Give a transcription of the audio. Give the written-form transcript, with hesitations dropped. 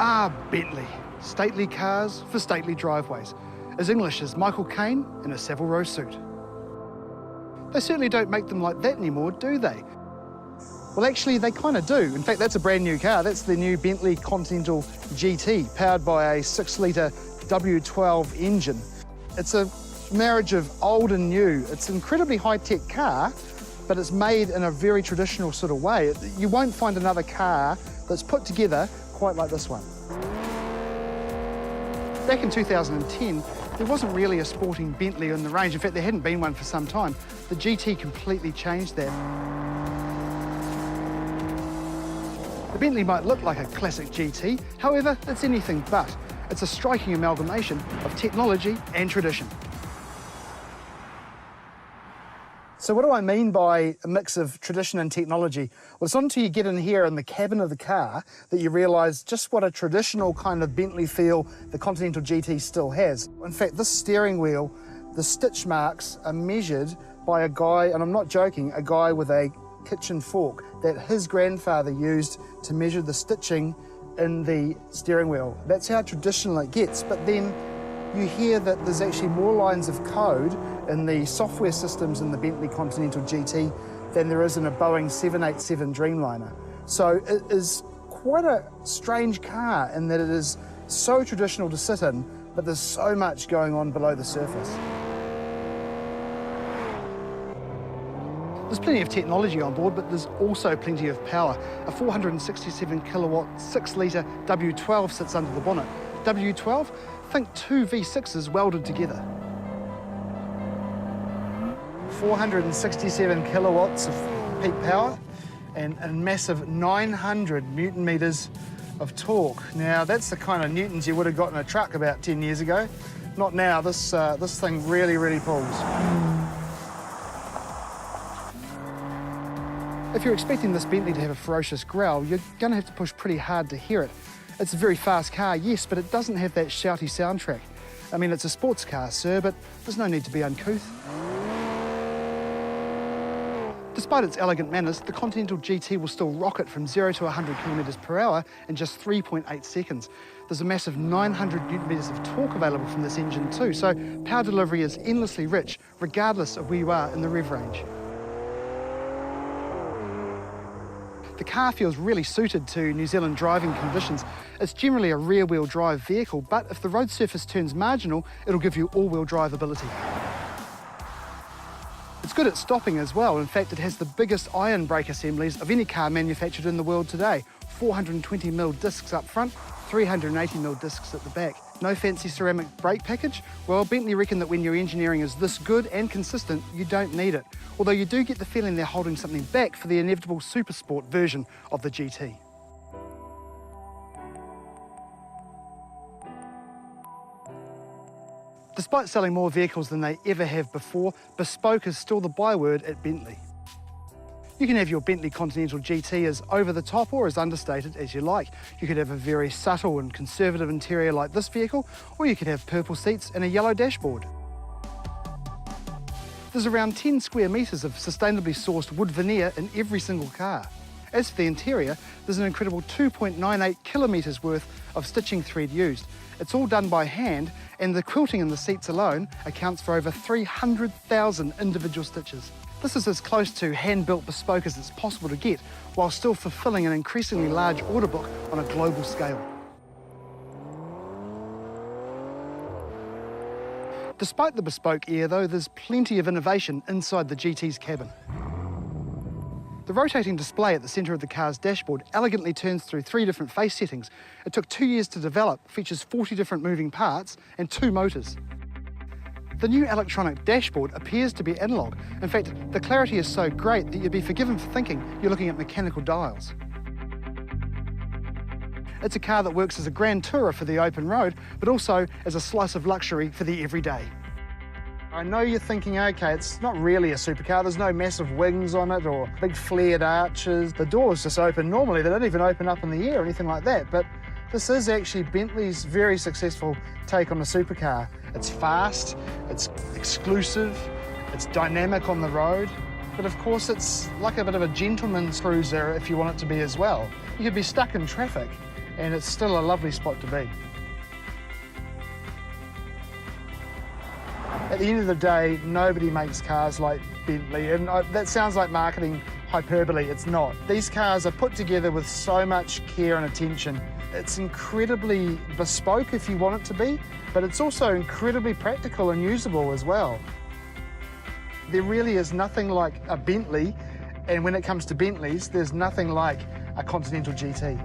Ah, Bentley. Stately cars for stately driveways. As English as Michael Caine in a Savile Row suit. They certainly don't make them like that anymore, do they? Well, actually, they kind of do. In fact, that's a brand new car. That's the new Bentley Continental GT, powered by a 6-litre W12 engine. It's a marriage of old and new. It's an incredibly high-tech car, but it's made in a very traditional sort of way. You won't find another car that's put together quite like this one. Back in 2010, there wasn't really a sporting Bentley in the range. In fact, there hadn't been one for some time. The GT completely changed that. The Bentley might look like a classic GT, however, it's anything but. It's a striking amalgamation of technology and tradition. So what do I mean by a mix of tradition and technology? Well, it's not until you get in here in the cabin of the car that you realise just what a traditional kind of Bentley feel the Continental GT still has. In fact, this steering wheel, the stitch marks are measured by a guy, and I'm not joking, a guy with a kitchen fork that his grandfather used to measure the stitching in the steering wheel. That's how traditional it gets, but then you hear that there's actually more lines of code in the software systems in the Bentley Continental GT than there is in a Boeing 787 Dreamliner. So it is quite a strange car in that it is so traditional to sit in, but there's so much going on below the surface. There's plenty of technology on board, but there's also plenty of power. A 467 kilowatt, 6-litre W12 sits under the bonnet. W12? Think 2 V6s welded together. 467 kilowatts of peak power and a massive 900 newton meters of torque. Now, that's the kind of newtons you would have got in a truck about 10 years ago. Not now. This thing really, really pulls. If you're expecting this Bentley to have a ferocious growl, you're going to have to push pretty hard to hear it. It's a very fast car, yes, but it doesn't have that shouty soundtrack. I mean, it's a sports car, sir, but there's no need to be uncouth. Despite its elegant manners, the Continental GT will still rocket from 0 to 100 kilometres per hour in just 3.8 seconds. There's a massive 900 newton meters of torque available from this engine too, so power delivery is endlessly rich, regardless of where you are in the rev range. The car feels really suited to New Zealand driving conditions. It's generally a rear-wheel drive vehicle, but if the road surface turns marginal, it'll give you all-wheel drive ability. It's good at stopping as well. In fact, it has the biggest iron brake assemblies of any car manufactured in the world today. 420mm discs up front, 380mm discs at the back. No fancy ceramic brake package? Well, Bentley reckon that when your engineering is this good and consistent, you don't need it. Although you do get the feeling they're holding something back for the inevitable supersport version of the GT. Despite selling more vehicles than they ever have before, Bespoke is still the byword at Bentley. You can have your Bentley Continental GT as over-the-top or as understated as you like. You could have a very subtle and conservative interior like this vehicle, or you could have purple seats and a yellow dashboard. There's around 10 square metres of sustainably sourced wood veneer in every single car. As for the interior, there's an incredible 2.98 kilometres worth of stitching thread used. It's all done by hand, and the quilting in the seats alone accounts for over 300,000 individual stitches. This is as close to hand-built bespoke as it's possible to get, while still fulfilling an increasingly large order book on a global scale. Despite the bespoke air, though, there's plenty of innovation inside the GT's cabin. The rotating display at the centre of the car's dashboard elegantly turns through 3 different face settings. It took 2 years to develop, features 40 different moving parts and 2 motors. The new electronic dashboard appears to be analogue. In fact, the clarity is so great that you'd be forgiven for thinking you're looking at mechanical dials. It's a car that works as a grand tourer for the open road, but also as a slice of luxury for the everyday. I know you're thinking, okay, it's not really a supercar. There's no massive wings on it or big flared arches. The doors just open normally. They don't even open up in the air or anything like that. But this is actually Bentley's very successful take on a supercar. It's fast, it's exclusive, it's dynamic on the road, but of course it's like a bit of a gentleman's cruiser if you want it to be as well. You could be stuck in traffic and it's still a lovely spot to be. At the end of the day, nobody makes cars like Bentley, and that sounds like marketing hyperbole. It's not. These cars are put together with so much care and attention. It's incredibly bespoke if you want it to be, but it's also incredibly practical and usable as well. There really is nothing like a Bentley, and when it comes to Bentleys, there's nothing like a Continental GT.